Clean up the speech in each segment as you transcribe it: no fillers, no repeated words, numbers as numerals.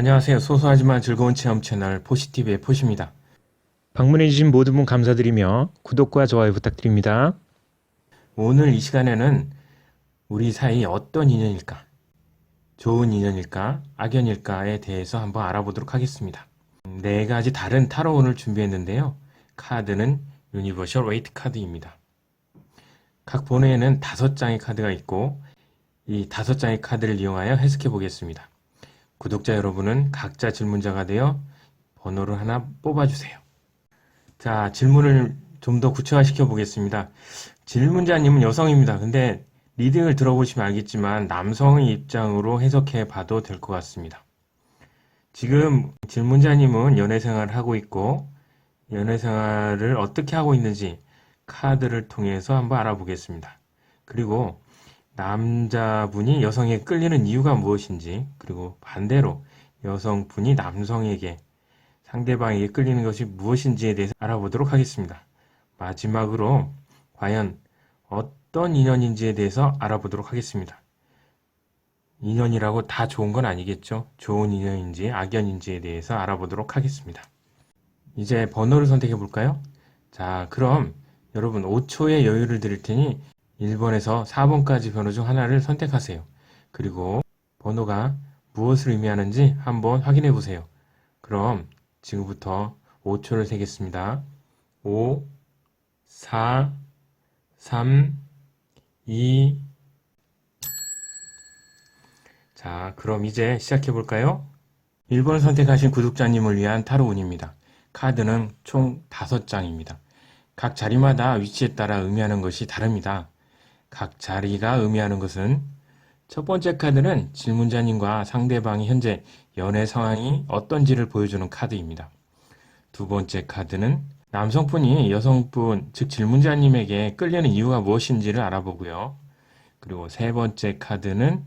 안녕하세요. 소소하지만 즐거운 체험 채널 포시티브의 포시입니다. 방문해주신 모든 분 감사드리며 구독과 좋아요 부탁드립니다. 오늘 이 시간에는 우리 사이 어떤 인연일까? 좋은 인연일까? 악연일까에 대해서 한번 알아보도록 하겠습니다. 네 가지 다른 타로운을 준비했는데요. 카드는 유니버셜 웨이트 카드입니다. 각 본회에는 5장의 카드가 있고 이 5장의 카드를 이용하여 해석해 보겠습니다. 구독자 여러분은 각자 질문자가 되어 번호를 하나 뽑아주세요. 자, 질문을 좀 더 구체화시켜 보겠습니다. 질문자님은 여성입니다. 근데 리딩을 들어보시면 알겠지만 남성의 입장으로 해석해 봐도 될 것 같습니다. 지금 질문자님은 연애 생활을 하고 있고 연애 생활을 어떻게 하고 있는지 카드를 통해서 한번 알아보겠습니다. 그리고 남자분이 여성에게 끌리는 이유가 무엇인지, 그리고 반대로 여성분이 남성에게 상대방에게 끌리는 것이 무엇인지에 대해서 알아보도록 하겠습니다. 마지막으로 과연 어떤 인연인지에 대해서 알아보도록 하겠습니다. 인연이라고 다 좋은 건 아니겠죠? 좋은 인연인지 악연인지에 대해서 알아보도록 하겠습니다. 이제 번호를 선택해 볼까요? 자, 그럼 여러분 5초의 여유를 드릴 테니 1번에서 4번까지 번호 중 하나를 선택하세요. 그리고 번호가 무엇을 의미하는지 한번 확인해 보세요. 그럼 지금부터 5초를 세겠습니다. 5, 4, 3, 2. 자, 그럼 이제 시작해 볼까요? 1번 선택하신 구독자님을 위한 타로운입니다. 카드는 총 5장입니다. 각 자리마다 위치에 따라 의미하는 것이 다릅니다. 각 자리가 의미하는 것은 첫 번째 카드는 질문자님과 상대방이 현재 연애 상황이 어떤지를 보여주는 카드입니다. 두 번째 카드는 남성분이 여성분, 즉 질문자님에게 끌리는 이유가 무엇인지를 알아보고요. 그리고 세 번째 카드는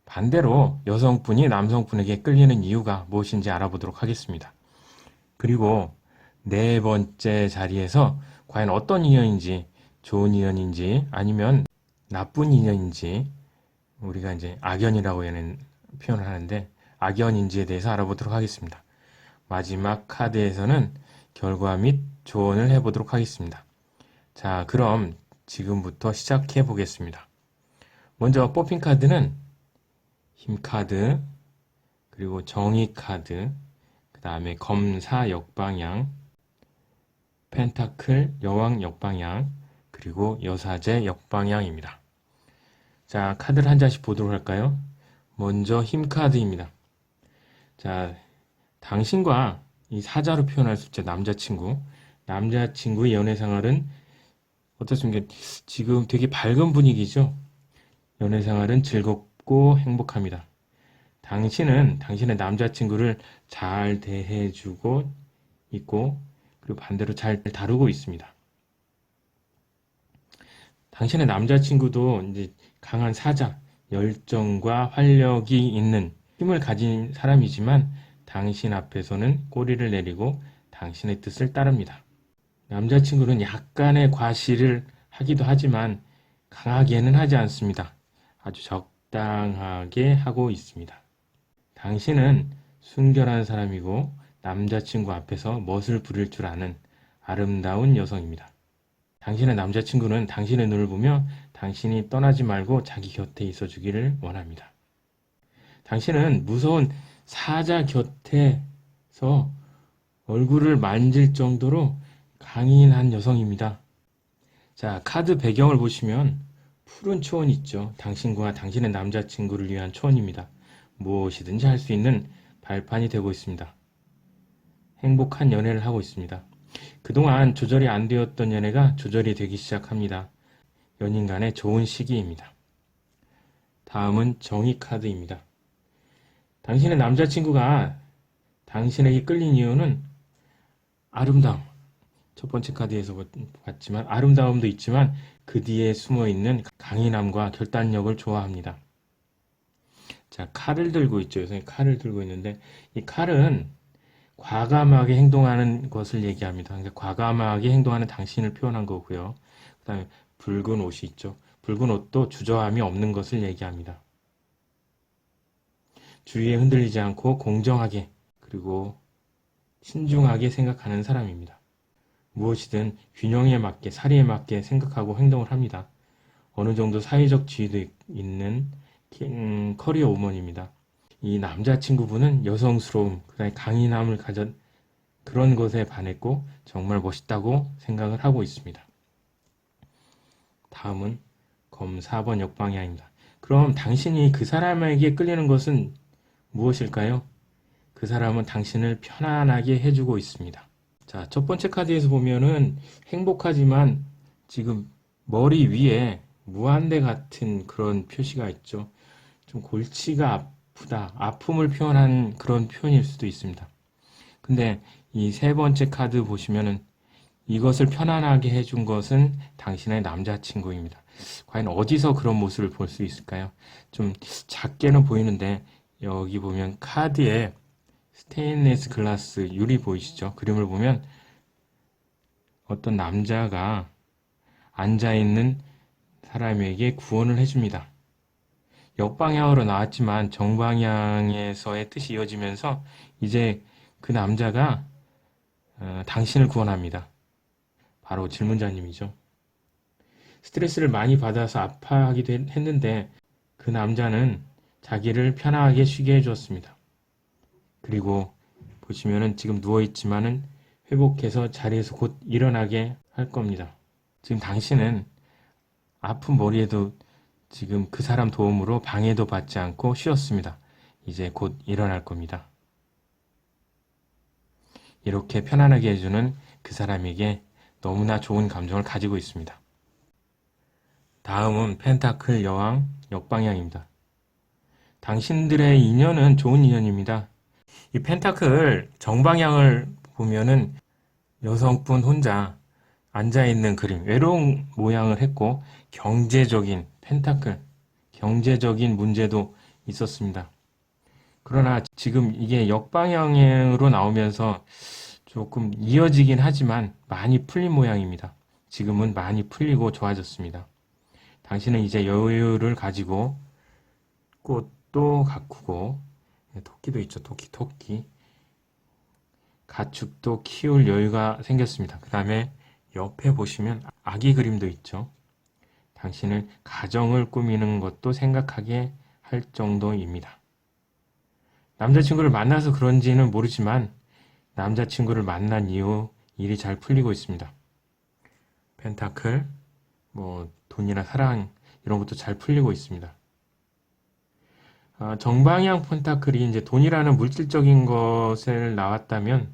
반대로 여성분이 남성분에게 끌리는 이유가 무엇인지 알아보도록 하겠습니다. 그리고 네 번째 자리에서 과연 어떤 인연인지, 좋은 인연인지 아니면 나쁜 인연인지, 우리가 이제 악연이라고 표현을 하는데 악연인지에 대해서 알아보도록 하겠습니다. 마지막 카드에서는 결과 및 조언을 해보도록 하겠습니다. 자, 그럼 지금부터 시작해 보겠습니다. 먼저 뽑힌 카드는 힘카드, 그리고 정의카드, 그 다음에 검사 역방향, 펜타클 여왕 역방향, 그리고 여사제 역방향입니다. 자, 카드를 한 장씩 보도록 할까요? 먼저 힘카드입니다. 자, 당신과 이 사자로 표현할 수 있죠. 남자친구의 연애 생활은 어떻습니까? 지금 되게 밝은 분위기죠. 연애 생활은 즐겁고 행복합니다. 당신은 당신의 남자친구를 잘 대해주고 있고, 그리고 반대로 잘 다루고 있습니다. 당신의 남자친구도 이제 강한 사자, 열정과 활력이 있는 힘을 가진 사람이지만 당신 앞에서는 꼬리를 내리고 당신의 뜻을 따릅니다. 남자친구는 약간의 과시를 하기도 하지만 강하게는 하지 않습니다. 아주 적당하게 하고 있습니다. 당신은 순결한 사람이고 남자친구 앞에서 멋을 부릴 줄 아는 아름다운 여성입니다. 당신의 남자친구는 당신의 눈을 보며 당신이 떠나지 말고 자기 곁에 있어 주기를 원합니다. 당신은 무서운 사자 곁에서 얼굴을 만질 정도로 강인한 여성입니다. 자, 카드 배경을 보시면 푸른 초원이 있죠. 당신과 당신의 남자친구를 위한 초원입니다. 무엇이든지 할 수 있는 발판이 되고 있습니다. 행복한 연애를 하고 있습니다. 그동안 조절이 안 되었던 연애가 조절이 되기 시작합니다. 연인 간의 좋은 시기입니다. 다음은 정의 카드입니다. 당신의 남자친구가 당신에게 끌린 이유는 아름다움. 첫 번째 카드에서 봤지만 아름다움도 있지만 그 뒤에 숨어 있는 강인함과 결단력을 좋아합니다. 자, 칼을 들고 있죠. 여성이 칼을 들고 있는데 이 칼은 과감하게 행동하는 것을 얘기합니다. 그러니까 과감하게 행동하는 당신을 표현한 거고요. 그 다음에 붉은 옷이 있죠. 붉은 옷도 주저함이 없는 것을 얘기합니다. 주위에 흔들리지 않고 공정하게 그리고 신중하게 생각하는 사람입니다. 무엇이든 균형에 맞게 사리에 맞게 생각하고 행동을 합니다. 어느 정도 사회적 지위도 있는 커리어 우먼입니다. 이 남자친구분은 여성스러움, 그다음에 강인함을 가진 그런 것에 반했고 정말 멋있다고 생각을 하고 있습니다. 다음은 검 4번 역방향입니다. 그럼 당신이 그 사람에게 끌리는 것은 무엇일까요? 그 사람은 당신을 편안하게 해주고 있습니다. 자, 첫 번째 카드에서 보면은 행복하지만 지금 머리 위에 무한대 같은 그런 표시가 있죠. 좀 골치가 아프다, 아픔을 표현한 그런 표현일 수도 있습니다. 근데 이 세 번째 카드 보시면은 이것을 편안하게 해준 것은 당신의 남자친구입니다. 과연 어디서 그런 모습을 볼 수 있을까요? 좀 작게는 보이는데 여기 보면 카드에 스테인리스 글라스 유리 보이시죠? 그림을 보면 어떤 남자가 앉아있는 사람에게 구원을 해줍니다. 역방향으로 나왔지만 정방향에서의 뜻이 이어지면서 이제 그 남자가 당신을 구원합니다. 바로 질문자님이죠. 스트레스를 많이 받아서 아파하기도 했는데 그 남자는 자기를 편하게 쉬게 해주었습니다. 그리고 보시면은 지금 누워있지만은 회복해서 자리에서 곧 일어나게 할 겁니다. 지금 당신은 아픈 머리에도 지금 그 사람 도움으로 방해도 받지 않고 쉬었습니다. 이제 곧 일어날 겁니다. 이렇게 편안하게 해주는 그 사람에게 너무나 좋은 감정을 가지고 있습니다. 다음은 펜타클 여왕 역방향입니다. 당신들의 인연은 좋은 인연입니다. 이 펜타클 정방향을 보면은 여성분 혼자 앉아있는 그림, 외로운 모양을 했고 경제적인 펜타클, 경제적인 문제도 있었습니다. 그러나 지금 이게 역방향으로 나오면서 조금 이어지긴 하지만 많이 풀린 모양입니다. 지금은 많이 풀리고 좋아졌습니다. 당신은 이제 여유를 가지고 꽃도 가꾸고 토끼도 있죠. 토끼. 가축도 키울 여유가 생겼습니다. 그 다음에 옆에 보시면 아기 그림도 있죠. 당신을 가정을 꾸미는 것도 생각하게 할 정도입니다. 남자친구를 만나서 그런지는 모르지만 남자친구를 만난 이후 일이 잘 풀리고 있습니다. 펜타클, 돈이나 사랑 이런 것도 잘 풀리고 있습니다. 정방향 펜타클이 이제 돈이라는 물질적인 것을 나왔다면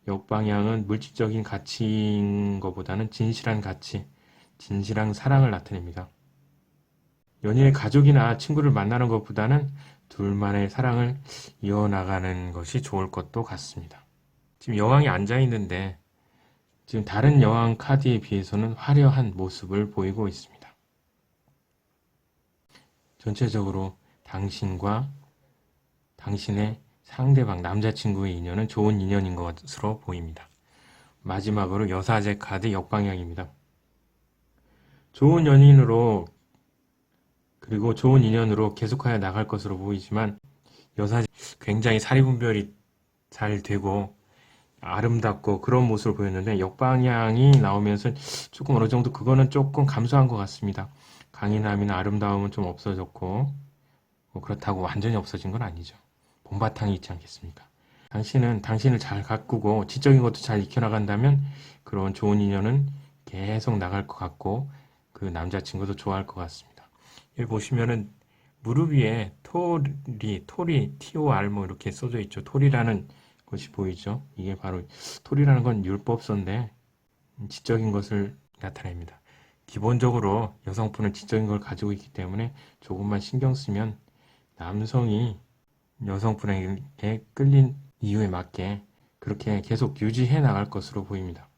역방향은 물질적인 가치인 것보다는 진실한 가치, 진실한 사랑을 나타냅니다. 연인의 가족이나 친구를 만나는 것보다는 둘만의 사랑을 이어나가는 것이 좋을 것도 같습니다. 지금 여왕이 앉아 있는데 지금 다른 여왕 카드에 비해서는 화려한 모습을 보이고 있습니다. 전체적으로 당신과 당신의 상대방 남자친구의 인연은 좋은 인연인 것으로 보입니다. 마지막으로 여사제 카드 역방향입니다. 좋은 연인으로 그리고 좋은 인연으로 계속하여 나갈 것으로 보이지만 여사제 굉장히 사리분별이 잘 되고 아름답고 그런 모습을 보였는데 역방향이 나오면서 조금 어느 정도 그거는 조금 감소한 것 같습니다. 강인함이나 아름다움은 좀 없어졌고 그렇다고 완전히 없어진 건 아니죠. 본바탕이 있지 않겠습니까? 당신은 당신을 잘 가꾸고 지적인 것도 잘 익혀나간다면 그런 좋은 인연은 계속 나갈 것 같고 그 남자친구도 좋아할 것 같습니다. 여기 보시면은 무릎 위에 토리, TOR 이렇게 써져 있죠. 토리라는 것이 보이죠. 이게 바로 토리라는 건 율법서인데 지적인 것을 나타냅니다. 기본적으로 여성분은 지적인 걸 가지고 있기 때문에 조금만 신경 쓰면 남성이 여성분에게 끌린 이유에 맞게 그렇게 계속 유지해 나갈 것으로 보입니다.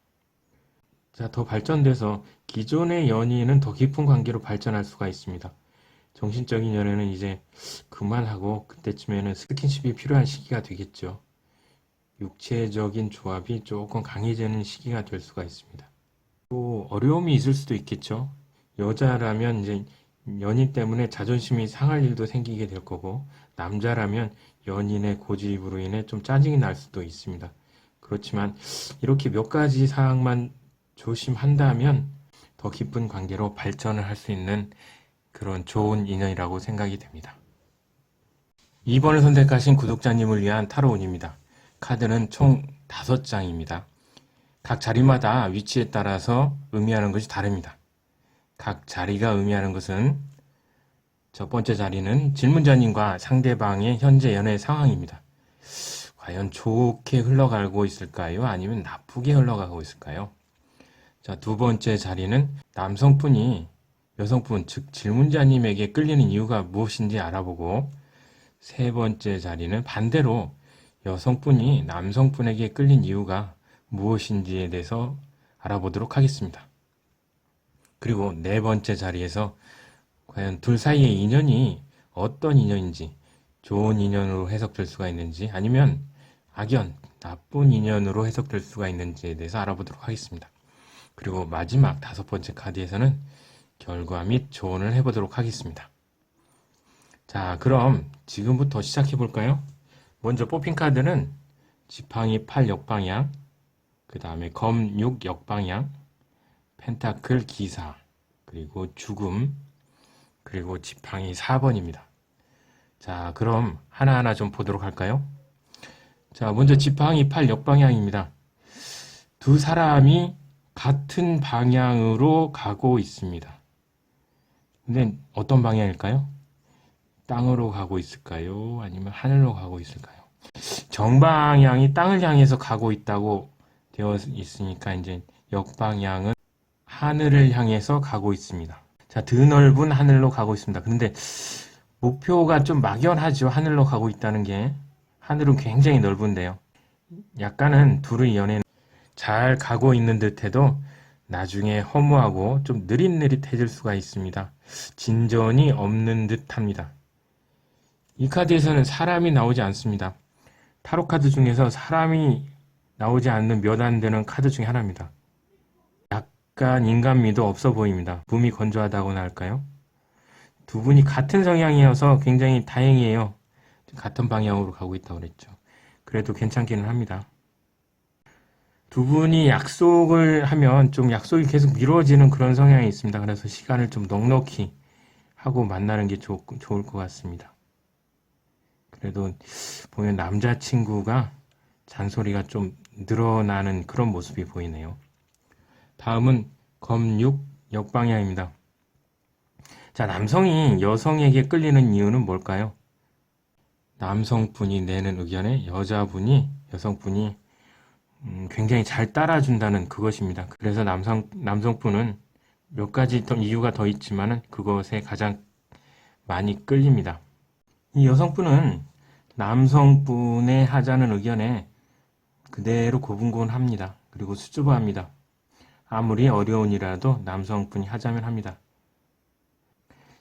자, 더 발전돼서 기존의 연인은 더 깊은 관계로 발전할 수가 있습니다. 정신적인 연애는 이제 그만하고 그때쯤에는 스킨십이 필요한 시기가 되겠죠. 육체적인 조합이 조금 강해지는 시기가 될 수가 있습니다. 또 어려움이 있을 수도 있겠죠. 여자라면 이제 연인 때문에 자존심이 상할 일도 생기게 될 거고, 남자라면 연인의 고집으로 인해 좀 짜증이 날 수도 있습니다. 그렇지만 이렇게 몇 가지 사항만 조심한다면 더 깊은 관계로 발전을 할 수 있는 그런 좋은 인연이라고 생각이 됩니다. 2번을 선택하신 구독자님을 위한 타로운입니다. 카드는 총 5장입니다. 각 자리마다 위치에 따라서 의미하는 것이 다릅니다. 각 자리가 의미하는 것은 첫 번째 자리는 질문자님과 상대방의 현재 연애 상황입니다. 과연 좋게 흘러가고 있을까요? 아니면 나쁘게 흘러가고 있을까요? 자, 두 번째 자리는 남성분이 여성분, 즉 질문자님에게 끌리는 이유가 무엇인지 알아보고, 세 번째 자리는 반대로 여성분이 남성분에게 끌린 이유가 무엇인지에 대해서 알아보도록 하겠습니다. 그리고 네 번째 자리에서 과연 둘 사이의 인연이 어떤 인연인지, 좋은 인연으로 해석될 수가 있는지, 아니면 악연, 나쁜 인연으로 해석될 수가 있는지에 대해서 알아보도록 하겠습니다. 그리고 마지막 5번째 카드에서는 결과 및 조언을 해보도록 하겠습니다. 자, 그럼 지금부터 시작해 볼까요? 먼저 뽑힌 카드는 지팡이 8 역방향, 그 다음에 검 6 역방향, 펜타클 기사, 그리고 죽음, 그리고 지팡이 4번입니다. 자, 그럼 하나하나 좀 보도록 할까요? 자, 먼저 지팡이 8 역방향입니다. 두 사람이 같은 방향으로 가고 있습니다. 근데 어떤 방향일까요? 땅으로 가고 있을까요? 아니면 하늘로 가고 있을까요? 정방향이 땅을 향해서 가고 있다고 되어 있으니까 이제 역방향은 하늘을 향해서 가고 있습니다. 자, 드넓은 하늘로 가고 있습니다. 그런데 목표가 좀 막연하죠. 하늘로 가고 있다는 게. 하늘은 굉장히 넓은데요. 약간은 둘의 연애는 잘 가고 있는 듯해도 나중에 허무하고 좀 느릿느릿해질 수가 있습니다. 진전이 없는 듯합니다. 이 카드에서는 사람이 나오지 않습니다. 타로 카드 중에서 사람이 나오지 않는 몇 안 되는 카드 중에 하나입니다. 약간 인간미도 없어 보입니다. 몸이 건조하다고나 할까요? 두 분이 같은 성향이어서 굉장히 다행이에요. 같은 방향으로 가고 있다고 그랬죠. 그래도 괜찮기는 합니다. 두 분이 약속을 하면 좀 약속이 계속 미뤄지는 그런 성향이 있습니다. 그래서 시간을 좀 넉넉히 하고 만나는 게 좋을 것 같습니다. 그래도 보면 남자친구가 잔소리가 좀 늘어나는 그런 모습이 보이네요. 다음은 검 6 역방향입니다. 자, 남성이 여성에게 끌리는 이유는 뭘까요? 남성분이 내는 의견에 여성분이 굉장히 잘 따라준다는 그것입니다. 그래서 남성분은 몇 가지 더 이유가 더 있지만은 그것에 가장 많이 끌립니다. 이 여성분은 남성분의 하자는 의견에 그대로 고분고분합니다. 그리고 수줍어합니다. 아무리 어려운 일이라도 남성분이 하자면 합니다.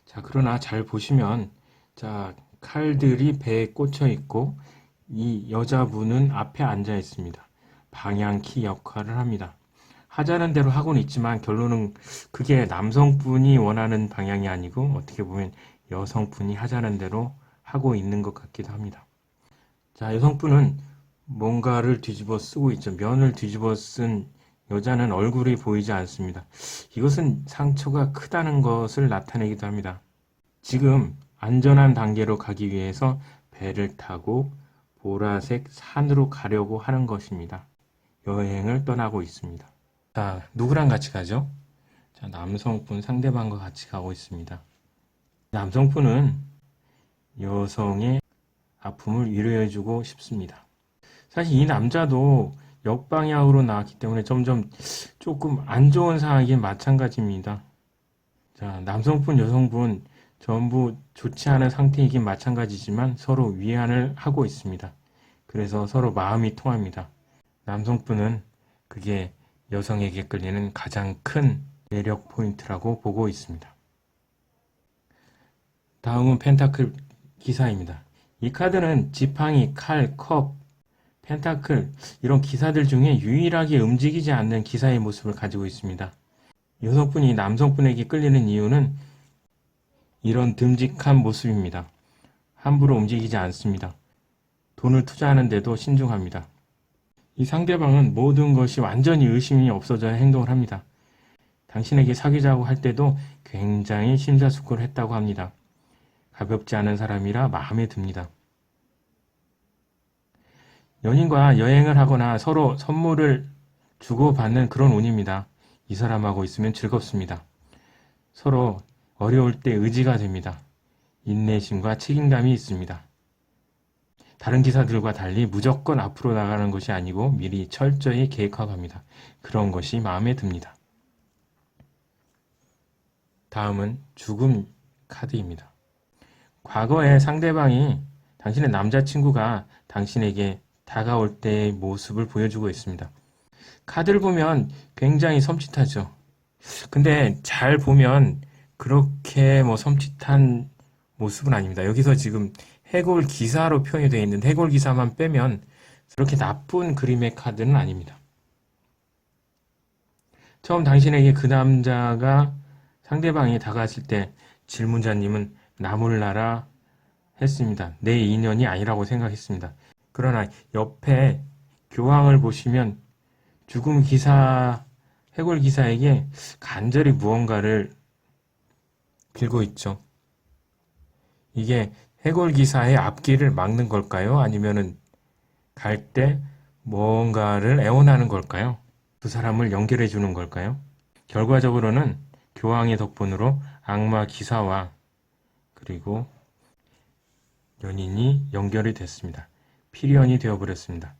자, 그러나 잘 보시면, 자, 칼들이 배에 꽂혀 있고, 이 여자분은 앞에 앉아 있습니다. 방향키 역할을 합니다. 하자는 대로 하고는 있지만 결론은 그게 남성분이 원하는 방향이 아니고 어떻게 보면 여성분이 하자는 대로 하고 있는 것 같기도 합니다. 자, 여성분은 뭔가를 뒤집어 쓰고 있죠. 면을 뒤집어 쓴 여자는 얼굴이 보이지 않습니다. 이것은 상처가 크다는 것을 나타내기도 합니다. 지금 안전한 단계로 가기 위해서 배를 타고 보라색 산으로 가려고 하는 것입니다. 여행을 떠나고 있습니다. 자, 누구랑 같이 가죠? 자, 남성분 상대방과 같이 가고 있습니다. 남성분은 여성의 아픔을 위로해주고 싶습니다. 사실 이 남자도 역방향으로 나왔기 때문에 점점 조금 안 좋은 상황이긴 마찬가지입니다. 자, 남성분, 여성분 전부 좋지 않은 상태이긴 마찬가지지만 서로 위안을 하고 있습니다. 그래서 서로 마음이 통합니다. 남성분은 그게 여성에게 끌리는 가장 큰 매력 포인트라고 보고 있습니다. 다음은 펜타클 기사입니다. 이 카드는 지팡이, 칼, 컵, 펜타클 이런 기사들 중에 유일하게 움직이지 않는 기사의 모습을 가지고 있습니다. 여성분이 남성분에게 끌리는 이유는 이런 듬직한 모습입니다. 함부로 움직이지 않습니다. 돈을 투자하는데도 신중합니다. 이 상대방은 모든 것이 완전히 의심이 없어져야 행동을 합니다. 당신에게 사귀자고 할 때도 굉장히 심사숙고를 했다고 합니다. 가볍지 않은 사람이라 마음에 듭니다. 연인과 여행을 하거나 서로 선물을 주고받는 그런 운입니다. 이 사람하고 있으면 즐겁습니다. 서로 어려울 때 의지가 됩니다. 인내심과 책임감이 있습니다. 다른 기사들과 달리 무조건 앞으로 나가는 것이 아니고 미리 철저히 계획하고 합니다. 그런 것이 마음에 듭니다. 다음은 죽음 카드입니다. 과거에 상대방이 당신의 남자친구가 당신에게 다가올 때의 모습을 보여주고 있습니다. 카드를 보면 굉장히 섬찟하죠. 근데 잘 보면 그렇게 섬찟한 모습은 아닙니다. 여기서 지금 해골 기사로 표현이 되어 있는데 해골 기사만 빼면 그렇게 나쁜 그림의 카드는 아닙니다. 처음 당신에게 그 남자가 상대방이 다가왔을 때 질문자님은 나 몰라라 했습니다. 내 인연이 아니라고 생각했습니다. 그러나 옆에 교황을 보시면 죽음 기사, 해골 기사에게 간절히 무언가를 빌고 있죠. 이게 해골 기사의 앞길을 막는 걸까요? 아니면은 갈 때 뭔가를 애원하는 걸까요? 두 사람을 연결해 주는 걸까요? 결과적으로는 교황의 덕분으로 악마 기사와 그리고 연인이 연결이 됐습니다. 필연이 되어버렸습니다.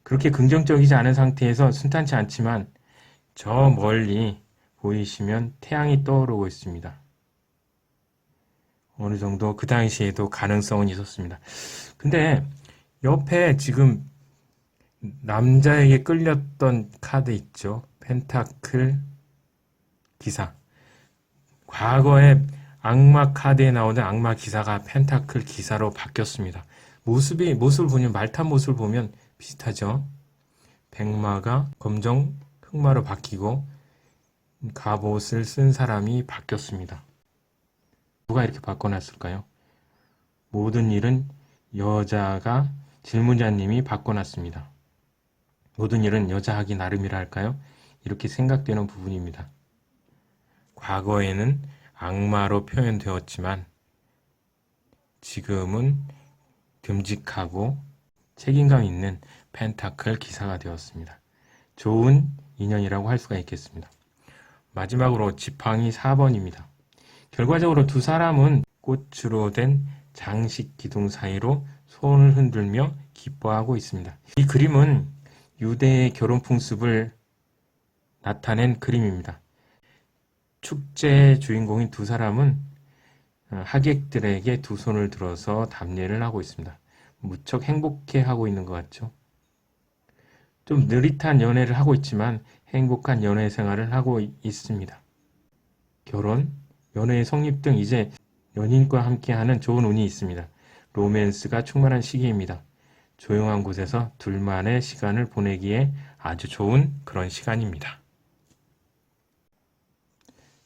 그렇게 긍정적이지 않은 상태에서 순탄치 않지만 저 멀리 보이시면 태양이 떠오르고 있습니다. 어느 정도 그 당시에도 가능성은 있었습니다. 근데 옆에 지금 남자에게 끌렸던 카드 있죠. 펜타클 기사. 과거에 악마 카드에 나오던 악마 기사가 펜타클 기사로 바뀌었습니다. 모습을 보면 말탄 모습을 보면 비슷하죠. 백마가 검정 흑마로 바뀌고 갑옷을 쓴 사람이 바뀌었습니다. 누가 이렇게 바꿔놨을까요? 모든 일은 여자가 질문자님이 바꿔놨습니다. 모든 일은 여자 하기 나름이라 할까요? 이렇게 생각되는 부분입니다. 과거에는 악마로 표현되었지만 지금은 듬직하고 책임감 있는 펜타클 기사가 되었습니다. 좋은 인연이라고 할 수가 있겠습니다. 마지막으로 지팡이 4번입니다. 결과적으로 두 사람은 꽃으로 된 장식 기둥 사이로 손을 흔들며 기뻐하고 있습니다. 이 그림은 유대의 결혼 풍습을 나타낸 그림입니다. 축제의 주인공인 두 사람은 하객들에게 두 손을 들어서 답례를 하고 있습니다. 무척 행복해하고 있는 것 같죠? 좀 느릿한 연애를 하고 있지만 행복한 연애 생활을 하고 있습니다. 결혼, 연애의 성립 등 이제 연인과 함께하는 좋은 운이 있습니다. 로맨스가 충만한 시기입니다. 조용한 곳에서 둘만의 시간을 보내기에 아주 좋은 그런 시간입니다.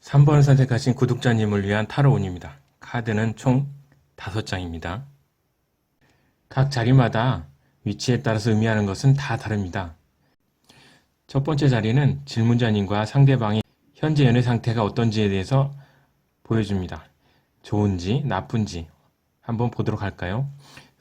3번 선택하신 구독자님을 위한 타로운입니다. 카드는 총 5장입니다. 각 자리마다 위치에 따라서 의미하는 것은 다 다릅니다. 첫 번째 자리는 질문자님과 상대방의 현재 연애 상태가 어떤지에 대해서 보여줍니다. 좋은지 나쁜지 한번 보도록 할까요?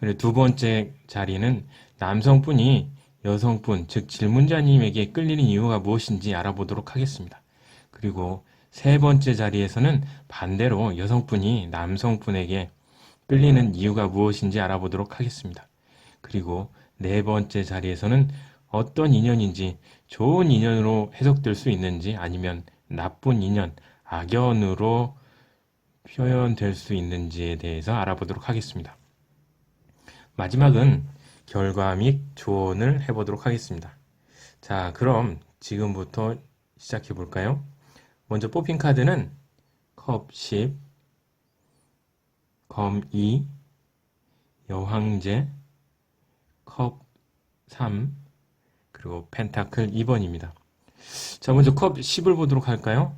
그리고 두 번째 자리는 남성분이 여성분, 즉 질문자님에게 끌리는 이유가 무엇인지 알아보도록 하겠습니다. 그리고 세 번째 자리에서는 반대로 여성분이 남성분에게 끌리는 이유가 무엇인지 알아보도록 하겠습니다. 그리고 네 번째 자리에서는 어떤 인연인지 좋은 인연으로 해석될 수 있는지 아니면 나쁜 인연, 악연으로 표현될 수 있는지에 대해서 알아보도록 하겠습니다. 마지막은 결과 및 조언을 해보도록 하겠습니다. 자, 그럼 지금부터 시작해 볼까요? 먼저 뽑힌 카드는 컵 10, 검 2, 여황제, 컵 3, 그리고 펜타클 2번입니다. 자, 먼저 컵 10을 보도록 할까요?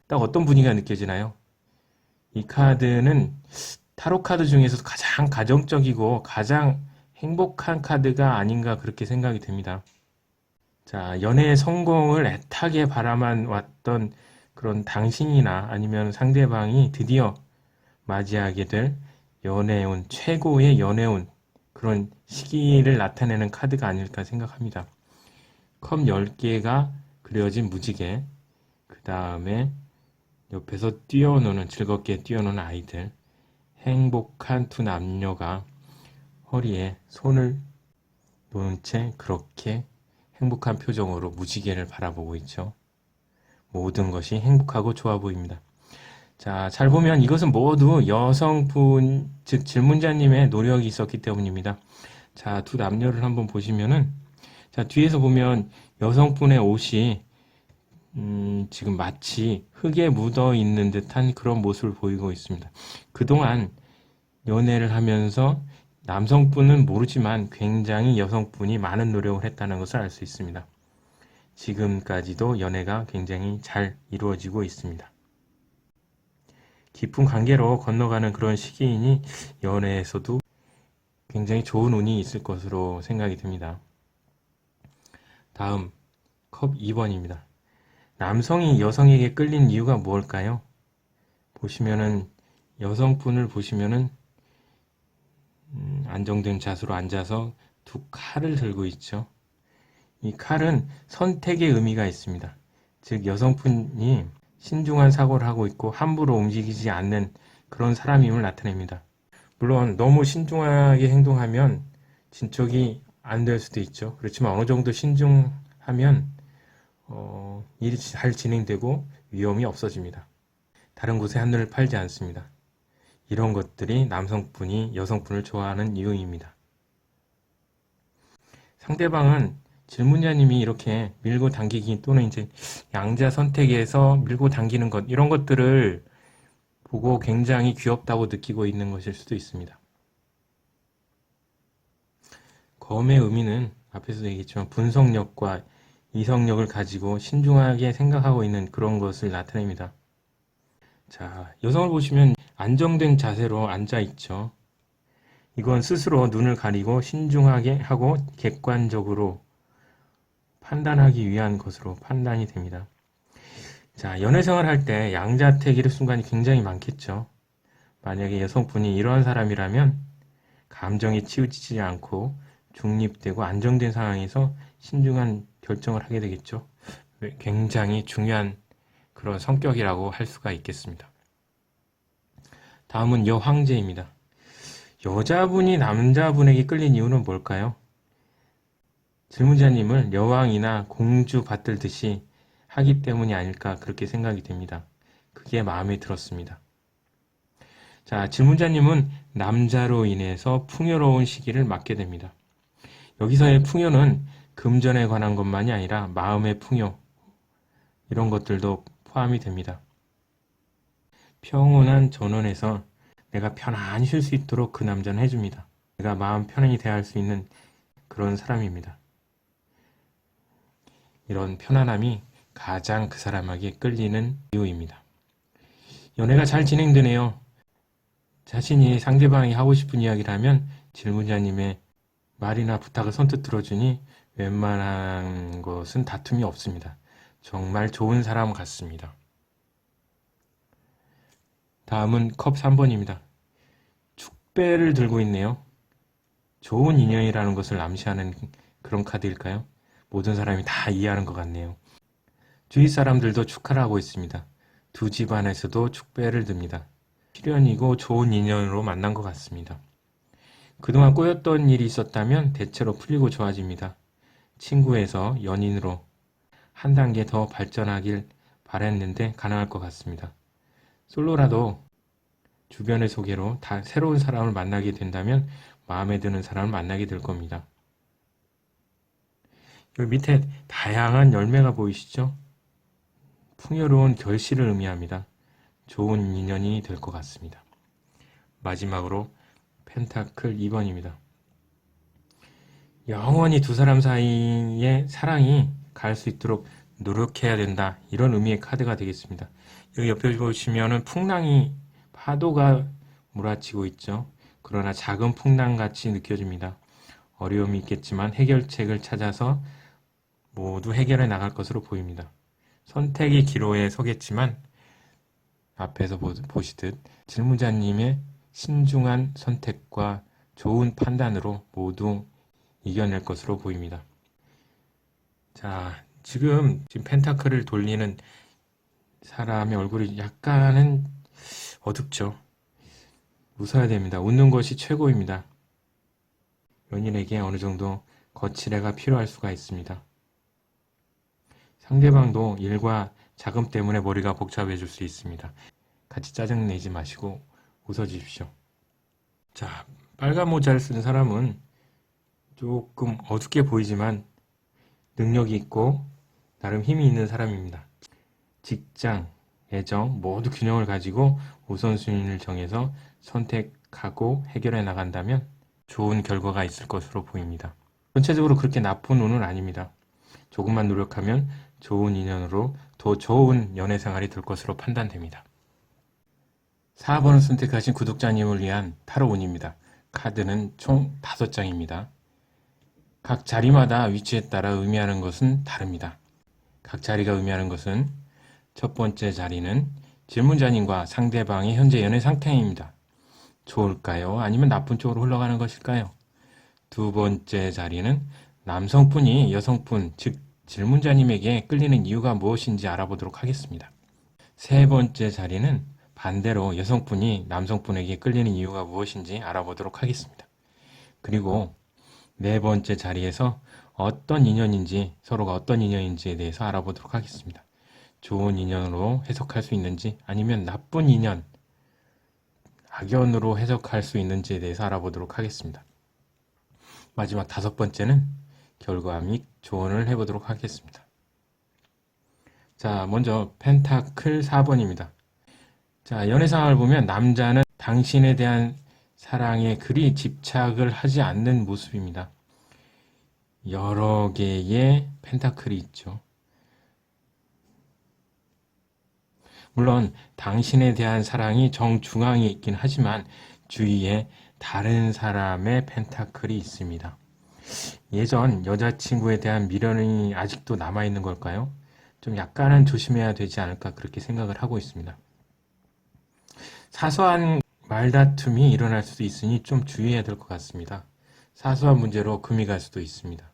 딱 어떤 분위기가 느껴지나요? 이 카드는 타로 카드 중에서도 가장 가정적이고 가장 행복한 카드가 아닌가 그렇게 생각이 됩니다. 자, 연애의 성공을 애타게 바라만 왔던 그런 당신이나 아니면 상대방이 드디어 맞이하게 될 연애운, 최고의 연애운 그런 시기를 나타내는 카드가 아닐까 생각합니다. 컵 10개가 그려진 무지개, 그 다음에 옆에서 뛰어노는, 즐겁게 뛰어노는 아이들, 행복한 두 남녀가 허리에 손을 놓은 채 그렇게 행복한 표정으로 무지개를 바라보고 있죠. 모든 것이 행복하고 좋아 보입니다. 자, 잘 보면 이것은 모두 여성분, 즉 질문자님의 노력이 있었기 때문입니다. 자, 두 남녀를 한번 보시면은, 자, 뒤에서 보면 여성분의 옷이 지금 마치 흙에 묻어 있는 듯한 그런 모습을 보이고 있습니다. 그동안 연애를 하면서 남성분은 모르지만 굉장히 여성분이 많은 노력을 했다는 것을 알 수 있습니다. 지금까지도 연애가 굉장히 잘 이루어지고 있습니다. 깊은 관계로 건너가는 그런 시기이니 연애에서도 굉장히 좋은 운이 있을 것으로 생각이 됩니다. 다음 컵 2번입니다. 남성이 여성에게 끌린 이유가 무엇일까요? 보시면은 여성분을 보시면은 안정된 자세로 앉아서 두 칼을 들고 있죠. 이 칼은 선택의 의미가 있습니다. 즉 여성분이 신중한 사고를 하고 있고 함부로 움직이지 않는 그런 사람임을 나타냅니다. 물론 너무 신중하게 행동하면 진척이 안 될 수도 있죠. 그렇지만 어느 정도 신중하면 일이 잘 진행되고 위험이 없어집니다. 다른 곳에 한눈을 팔지 않습니다. 이런 것들이 남성분이 여성분을 좋아하는 이유입니다. 상대방은 질문자님이 이렇게 밀고 당기기 또는 이제 양자 선택에서 밀고 당기는 것 이런 것들을 보고 굉장히 귀엽다고 느끼고 있는 것일 수도 있습니다. 검의 의미는 앞에서도 얘기했지만 분석력과 이성력을 가지고 신중하게 생각하고 있는 그런 것을 나타냅니다. 자, 여성을 보시면 안정된 자세로 앉아 있죠. 이건 스스로 눈을 가리고 신중하게 하고 객관적으로 판단하기 위한 것으로 판단이 됩니다. 자, 연애생활 할 때 양자택일의 순간이 굉장히 많겠죠. 만약에 여성분이 이러한 사람이라면 감정에 치우치지 않고 중립되고 안정된 상황에서 신중한 결정을 하게 되겠죠. 굉장히 중요한 그런 성격이라고 할 수가 있겠습니다. 다음은 여황제입니다. 여자분이 남자분에게 끌린 이유는 뭘까요? 질문자님을 여왕이나 공주 받들듯이 하기 때문이 아닐까 그렇게 생각이 됩니다. 그게 마음에 들었습니다. 자, 질문자님은 남자로 인해서 풍요로운 시기를 맞게 됩니다. 여기서의 풍요는 금전에 관한 것만이 아니라 마음의 풍요 이런 것들도 포함이 됩니다. 평온한 전원에서 내가 편안히 쉴 수 있도록 그 남자는 해줍니다. 내가 마음 편안히 대할 수 있는 그런 사람입니다. 이런 편안함이 가장 그 사람에게 끌리는 이유입니다. 연애가 잘 진행되네요. 자신이 상대방이 하고 싶은 이야기를 하면 질문자님의 말이나 부탁을 선뜻 들어주니 웬만한 것은 다툼이 없습니다. 정말 좋은 사람 같습니다. 다음은 컵 3번입니다. 축배를 들고 있네요. 좋은 인연이라는 것을 암시하는 그런 카드일까요? 모든 사람이 다 이해하는 것 같네요. 주위 사람들도 축하를 하고 있습니다. 두 집안에서도 축배를 듭니다. 필연이고 좋은 인연으로 만난 것 같습니다. 그동안 꼬였던 일이 있었다면 대체로 풀리고 좋아집니다. 친구에서 연인으로 한 단계 더 발전하길 바랬는데 가능할 것 같습니다. 솔로라도 주변의 소개로 다 새로운 사람을 만나게 된다면 마음에 드는 사람을 만나게 될 겁니다. 여기 밑에 다양한 열매가 보이시죠? 풍요로운 결실을 의미합니다. 좋은 인연이 될 것 같습니다. 마지막으로 펜타클 2번입니다. 영원히 두 사람 사이의 사랑이 갈 수 있도록 노력해야 된다. 이런 의미의 카드가 되겠습니다. 여기 옆에 보시면은 풍랑이 파도가 몰아치고 있죠. 그러나 작은 풍랑같이 느껴집니다. 어려움이 있겠지만 해결책을 찾아서 모두 해결해 나갈 것으로 보입니다. 선택의 기로에 서겠지만 앞에서 보시듯 질문자님의 신중한 선택과 좋은 판단으로 모두 이겨낼 것으로 보입니다. 자, 지금 펜타클을 돌리는 사람의 얼굴이 약간은 어둡죠. 웃어야 됩니다. 웃는 것이 최고입니다. 연인에게 어느 정도 거칠애가 필요할 수가 있습니다. 상대방도 일과 자금 때문에 머리가 복잡해질 수 있습니다. 같이 짜증내지 마시고 웃어주십시오. 자, 빨간 모자를 쓴 사람은 조금 어둡게 보이지만 능력이 있고 나름 힘이 있는 사람입니다. 직장, 애정 모두 균형을 가지고 우선순위를 정해서 선택하고 해결해 나간다면 좋은 결과가 있을 것으로 보입니다. 전체적으로 그렇게 나쁜 운은 아닙니다. 조금만 노력하면 좋은 인연으로 더 좋은 연애 생활이 될 것으로 판단됩니다. 4번을 선택하신 구독자님을 위한 타로운입니다. 카드는 총 5장입니다. 각 자리마다 위치에 따라 의미하는 것은 다릅니다. 각 자리가 의미하는 것은 첫 번째 자리는 질문자님과 상대방의 현재 연애 상태입니다. 좋을까요? 아니면 나쁜 쪽으로 흘러가는 것일까요? 두 번째 자리는 남성분이 여성분, 즉 질문자님에게 끌리는 이유가 무엇인지 알아보도록 하겠습니다. 세 번째 자리는 반대로 여성분이 남성분에게 끌리는 이유가 무엇인지 알아보도록 하겠습니다. 그리고 네 번째 자리에서 어떤 인연인지, 서로가 어떤 인연인지에 대해서 알아보도록 하겠습니다. 좋은 인연으로 해석할 수 있는지 아니면 나쁜 인연, 악연으로 해석할 수 있는지에 대해서 알아보도록 하겠습니다. 마지막 5번째는 결과 및 조언을 해보도록 하겠습니다. 자, 먼저 펜타클 4번입니다. 자, 연애 상황을 보면 남자는 당신에 대한 사랑에 그리 집착을 하지 않는 모습입니다. 여러 개의 펜타클이 있죠. 물론 당신에 대한 사랑이 정중앙에 있긴 하지만 주위에 다른 사람의 펜타클이 있습니다. 예전 여자친구에 대한 미련이 아직도 남아있는 걸까요? 좀 약간은 조심해야 되지 않을까 그렇게 생각을 하고 있습니다. 사소한 말다툼이 일어날 수도 있으니 좀 주의해야 될 것 같습니다. 사소한 문제로 금이 갈 수도 있습니다.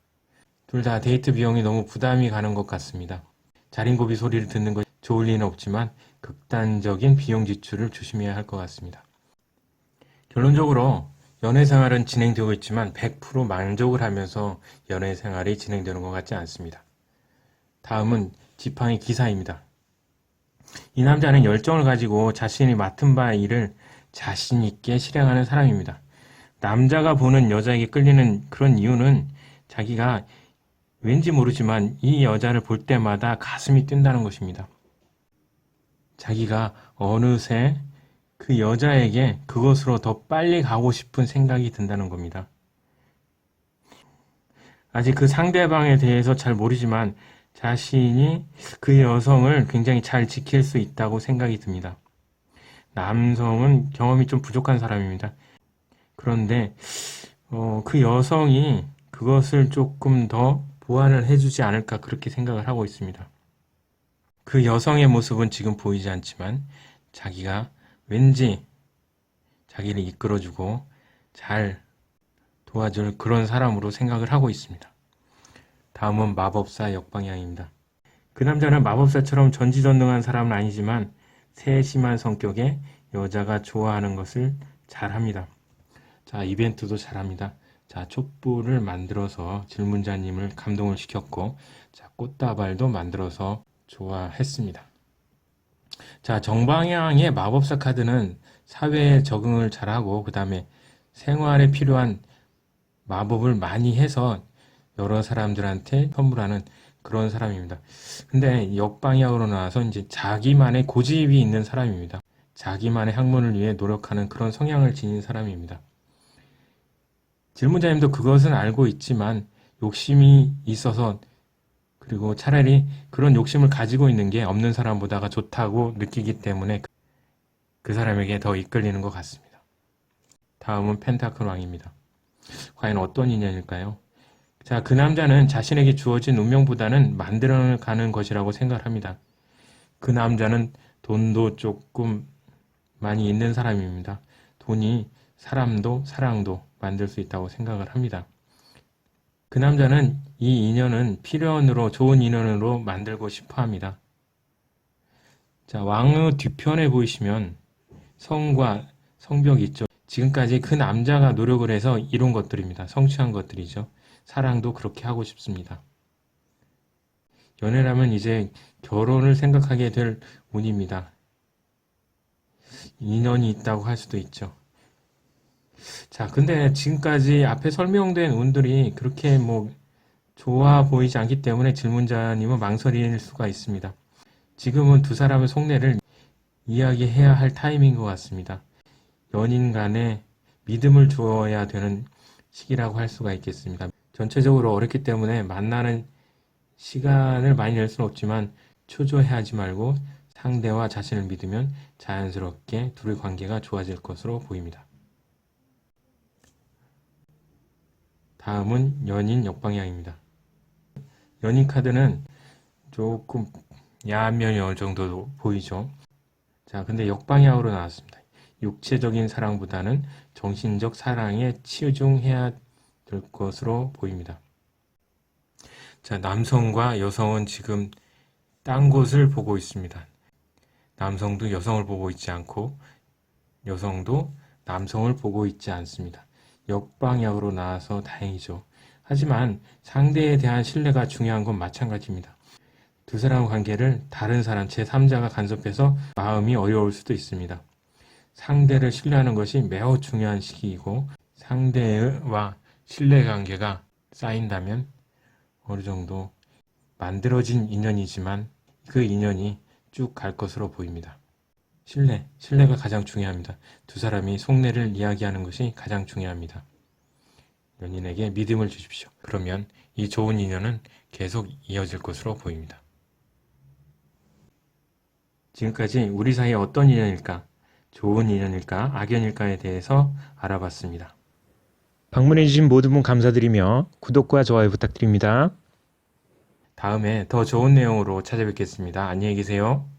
둘 다 데이트 비용이 너무 부담이 가는 것 같습니다. 자린고비 소리를 듣는 것 좋을 리는 없지만 극단적인 비용 지출을 조심해야 할 것 같습니다. 결론적으로 연애 생활은 진행되고 있지만 100% 만족을 하면서 연애 생활이 진행되는 것 같지 않습니다. 다음은 지팡이 기사입니다. 이 남자는 열정을 가지고 자신이 맡은 바의 일을 자신 있게 실행하는 사람입니다. 남자가 보는 여자에게 끌리는 그런 이유는 자기가 왠지 모르지만 이 여자를 볼 때마다 가슴이 뛴다는 것입니다. 자기가 어느새 그 여자에게 그것으로 더 빨리 가고 싶은 생각이 든다는 겁니다. 아직 그 상대방에 대해서 잘 모르지만 자신이 그 여성을 굉장히 잘 지킬 수 있다고 생각이 듭니다. 남성은 경험이 좀 부족한 사람입니다. 그런데 그 여성이 그것을 조금 더 보완을 해주지 않을까 그렇게 생각을 하고 있습니다. 그 여성의 모습은 지금 보이지 않지만 자기가 왠지 자기를 이끌어주고 잘 도와줄 그런 사람으로 생각을 하고 있습니다. 다음은 마법사 역방향입니다. 그 남자는 마법사처럼 전지전능한 사람은 아니지만 세심한 성격에 여자가 좋아하는 것을 잘합니다. 자, 이벤트도 잘합니다. 자, 촛불을 만들어서 질문자님을 감동을 시켰고, 자, 꽃다발도 만들어서 좋아했습니다. 자, 정방향의 마법사 카드는 사회에 적응을 잘하고 그 다음에 생활에 필요한 마법을 많이 해서 여러 사람들한테 선물하는 그런 사람입니다. 근데 역방향으로 나와서 이제 자기만의 고집이 있는 사람입니다. 자기만의 학문을 위해 노력하는 그런 성향을 지닌 사람입니다. 질문자님도 그것은 알고 있지만 욕심이 있어서 그리고 차라리 그런 욕심을 가지고 있는 게 없는 사람보다가 좋다고 느끼기 때문에 그 사람에게 더 이끌리는 것 같습니다. 다음은 펜타클 왕입니다. 과연 어떤 인연일까요? 자, 그 남자는 자신에게 주어진 운명보다는 만들어가는 것이라고 생각합니다. 그 남자는 돈도 조금 많이 있는 사람입니다. 돈이 사람도 사랑도 만들 수 있다고 생각을 합니다. 그 남자는 이 인연은 필연으로 좋은 인연으로 만들고 싶어 합니다. 자, 왕의 뒤편에 보이시면 성과 성벽이 있죠. 지금까지 그 남자가 노력을 해서 이룬 것들입니다. 성취한 것들이죠. 사랑도 그렇게 하고 싶습니다. 연애라면 이제 결혼을 생각하게 될 운입니다. 인연이 있다고 할 수도 있죠. 자, 근데 지금까지 앞에 설명된 운들이 그렇게 좋아 보이지 않기 때문에 질문자님은 망설일 수가 있습니다. 지금은 두 사람의 속내를 이야기해야 할 타임인 것 같습니다. 연인 간에 믿음을 주어야 되는 시기라고 할 수가 있겠습니다. 전체적으로 어렵기 때문에 만나는 시간을 많이 낼 수는 없지만 초조해하지 말고 상대와 자신을 믿으면 자연스럽게 둘의 관계가 좋아질 것으로 보입니다. 다음은 연인 역방향입니다. 연인 카드는 조금 야한 면이 어느 정도 보이죠. 자, 근데 역방향으로 나왔습니다. 육체적인 사랑보다는 정신적 사랑에 치중해야 될 것으로 보입니다. 자, 남성과 여성은 지금 딴 곳을 보고 있습니다. 남성도 여성을 보고 있지 않고 여성도 남성을 보고 있지 않습니다. 역방향으로 나와서 다행이죠. 하지만 상대에 대한 신뢰가 중요한 건 마찬가지입니다. 두 사람의 관계를 다른 사람, 제3자가 간섭해서 마음이 어려울 수도 있습니다. 상대를 신뢰하는 것이 매우 중요한 시기이고 상대와 신뢰관계가 쌓인다면 어느 정도 만들어진 인연이지만 그 인연이 쭉 갈 것으로 보입니다. 신뢰가 가장 중요합니다. 두 사람이 속내를 이야기하는 것이 가장 중요합니다. 연인에게 믿음을 주십시오. 그러면 이 좋은 인연은 계속 이어질 것으로 보입니다. 지금까지 우리 사이에 어떤 인연일까? 좋은 인연일까? 악연일까에 대해서 알아봤습니다. 방문해주신 모든 분 감사드리며 구독과 좋아요 부탁드립니다. 다음에 더 좋은 내용으로 찾아뵙겠습니다. 안녕히 계세요.